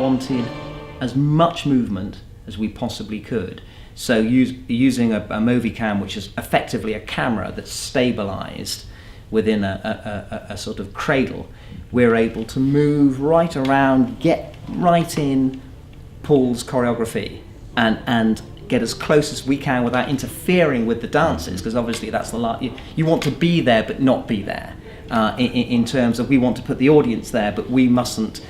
wanted as much movement as we possibly could. So using a Movicam, which is effectively a camera that's stabilized within a sort of cradle, we're able to move right around, get right in Paul's choreography, and get as close as we can without interfering with the dancers, because obviously that's the you want to be there but not be there. In terms of, we want to put the audience there, but we mustn't,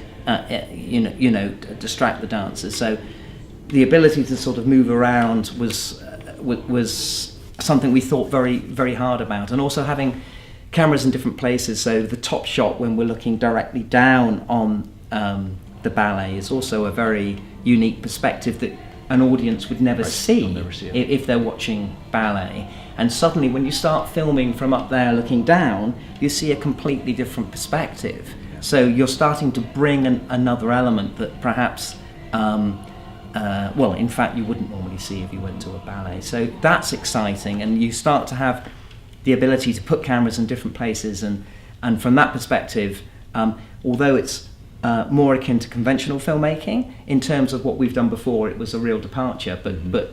distract the dancers. So the ability to sort of move around was something we thought very, very hard about, and also having cameras in different places. So the top shot, when we're looking directly down on the ballet, is also a very unique perspective that an audience would never see if they're watching ballet. And suddenly, when you start filming from up there looking down, you see a completely different perspective. Yeah. So you're starting to bring another element that perhaps, in fact, you wouldn't normally see if you went to a ballet. So that's exciting, and you start to have the ability to put cameras in different places. And from that perspective, although it's more akin to conventional filmmaking, in terms of what we've done before, it was a real departure, but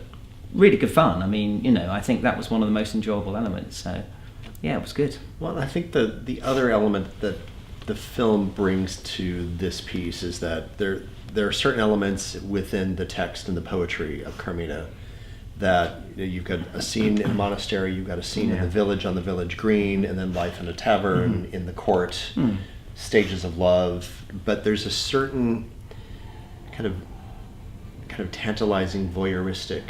really good fun. I mean, I think that was one of the most enjoyable elements. So, yeah, it was good. Well, I think the other element that the film brings to this piece is that there are certain elements within the text and the poetry of Carmina that you've got a scene in a monastery, you've got a scene in the village on the village green, and then life in a tavern, in the court, stages of love. But there's a certain kind of tantalizing voyeuristic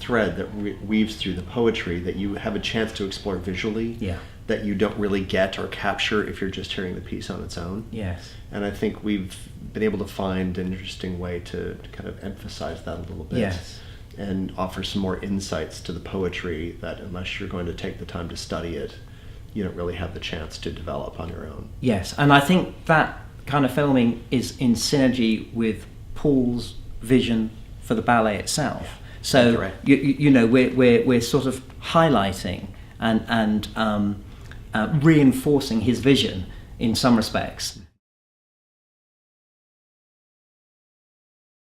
thread that weaves through the poetry that you have a chance to explore visually, that you don't really get or capture if you're just hearing the piece on its own. Yes. And I think we've been able to find an interesting way to kind of emphasize that a little bit. Yes. And offer some more insights to the poetry that, unless you're going to take the time to study it, you don't really have the chance to develop on your own. Yes, and I think that kind of filming is in synergy with Paul's vision for the ballet itself. So right. we're sort of highlighting and reinforcing his vision in some respects.